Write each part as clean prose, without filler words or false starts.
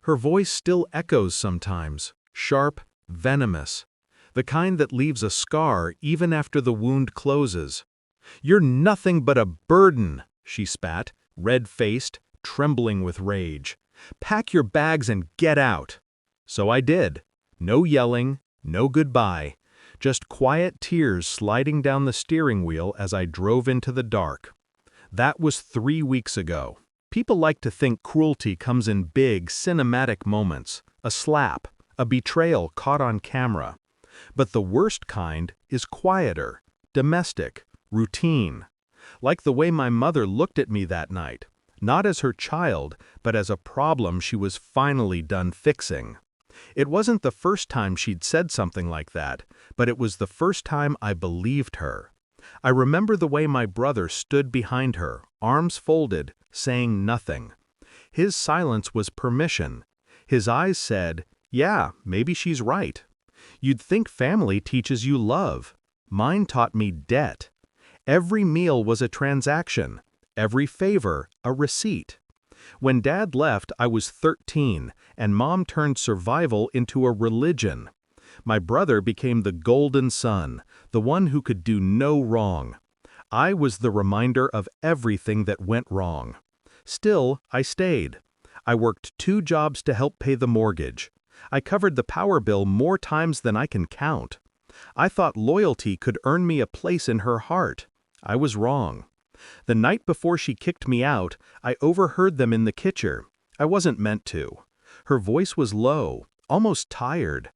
Her voice still echoes sometimes, sharp, venomous, the kind that leaves a scar even after the wound closes. "You're nothing but a burden," she spat, red-faced, trembling with rage. "Pack your bags and get out." So I did. No yelling, no goodbye, just quiet tears sliding down the steering wheel as I drove into the dark. That was 3 weeks ago. People like to think cruelty comes in big, cinematic moments, a slap, a betrayal caught on camera. But the worst kind is quieter, domestic, routine. Like the way my mother looked at me that night, not as her child, but as a problem she was finally done fixing. It wasn't the first time she'd said something like that, but it was the first time I believed her. I remember the way my brother stood behind her, arms folded, saying nothing. His silence was permission. His eyes said, "Yeah, maybe she's right." You'd think family teaches you love. Mine taught me debt. Every meal was a transaction, every favor a receipt. When Dad left, I was 13, and Mom turned survival into a religion. My brother became the golden son, the one who could do no wrong. I was the reminder of everything that went wrong. Still, I stayed. I worked 2 jobs to help pay the mortgage. I covered the power bill more times than I can count. I thought loyalty could earn me a place in her heart. I was wrong. The night before she kicked me out, I overheard them in the kitchen. I wasn't meant to. Her voice was low, almost tired.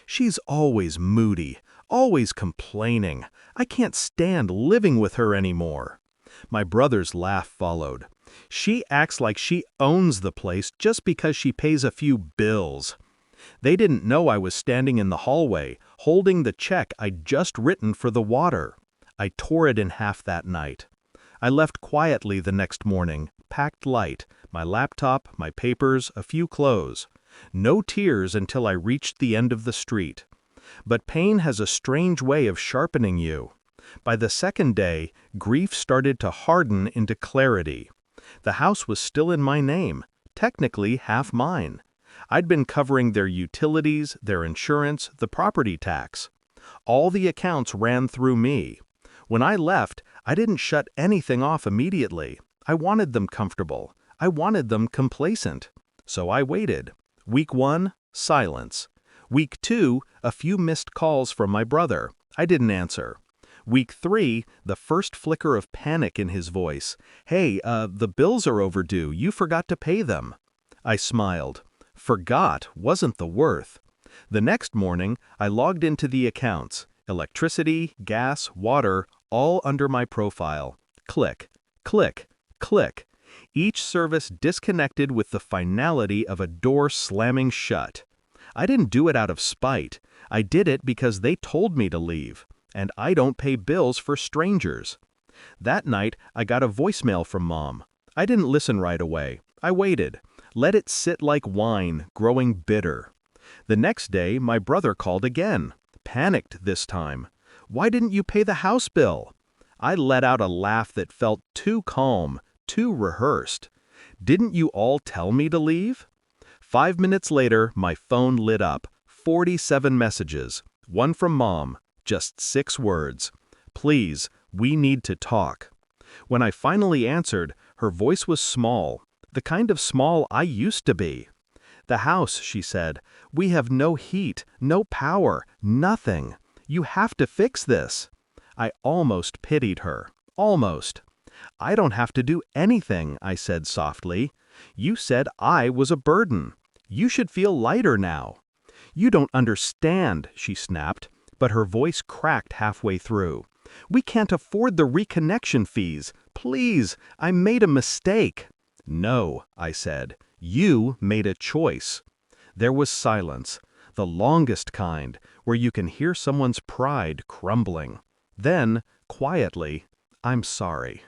"She's always moody, always complaining. I can't stand living with her anymore." My brother's laugh followed. "She acts like she owns the place just because she pays a few bills." They didn't know I was standing in the hallway, holding the check I'd just written for the water. I tore it in half that night. I left quietly the next morning, packed light, my laptop, my papers, a few clothes. No tears until I reached the end of the street. But pain has a strange way of sharpening you. By the second day, grief started to harden into clarity. The house was still in my name, technically half mine. I'd been covering their utilities, their insurance, the property tax. All the accounts ran through me. When I left, I didn't shut anything off immediately. I wanted them comfortable. I wanted them complacent. So I waited. Week 1, silence. Week 2, a few missed calls from my brother. I didn't answer. Week 3, the first flicker of panic in his voice. "Hey, the bills are overdue. You forgot to pay them." I smiled. Forgot wasn't the worth. The next morning, I logged into the accounts. Electricity, gas, water, all under my profile. Click, click, click. Each service disconnected with the finality of a door slamming shut. I didn't do it out of spite. I did it because they told me to leave. And I don't pay bills for strangers. That night, I got a voicemail from Mom. I didn't listen right away. I waited. Let it sit like wine, growing bitter. The next day, my brother called again. Panicked this time. "Why didn't you pay the house bill?" I let out a laugh that felt too calm, too rehearsed. "Didn't you all tell me to leave?" 5 minutes later, my phone lit up. 47 messages. One from Mom. Just 6 words. "Please, we need to talk." When I finally answered, her voice was small. The kind of small I used to be. "The house," she said. "We have no heat, no power, nothing. You have to fix this." I almost pitied her. Almost. "I don't have to do anything," I said softly. "You said I was a burden. You should feel lighter now." "You don't understand," she snapped, but her voice cracked halfway through. "We can't afford the reconnection fees. Please, I made a mistake." "No," I said. "You made a choice." There was silence, the longest kind, where you can hear someone's pride crumbling. Then, quietly, "I'm sorry."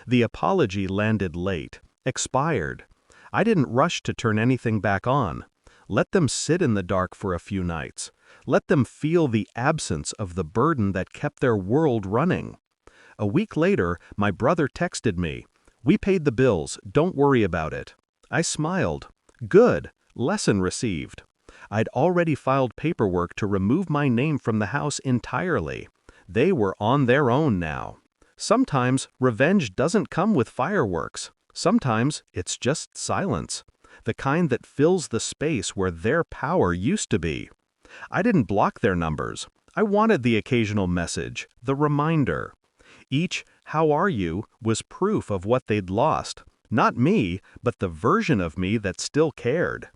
The apology landed late, expired. I didn't rush to turn anything back on. Let them sit in the dark for a few nights. Let them feel the absence of the burden that kept their world running. A week later, my brother texted me. "We paid the bills, don't worry about it." I smiled. Good, Lesson received. I'd already filed paperwork to remove my name from the house entirely. They were on their own now. Sometimes revenge doesn't come with fireworks. Sometimes it's just silence, the kind that fills the space where their power used to be. I didn't block their numbers. I wanted the occasional message, the reminder. Each "How are you?" was proof of what they'd lost. Not me, but the version of me that still cared.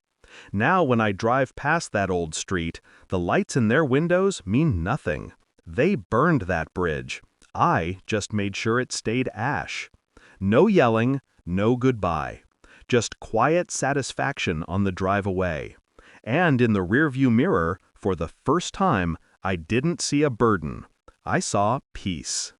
Now when I drive past that old street, the lights in their windows mean nothing. They burned that bridge. I just made sure it stayed ash. No yelling, no goodbye. Just quiet satisfaction on the drive away. And in the rearview mirror, for the first time, I didn't see a burden. I saw peace.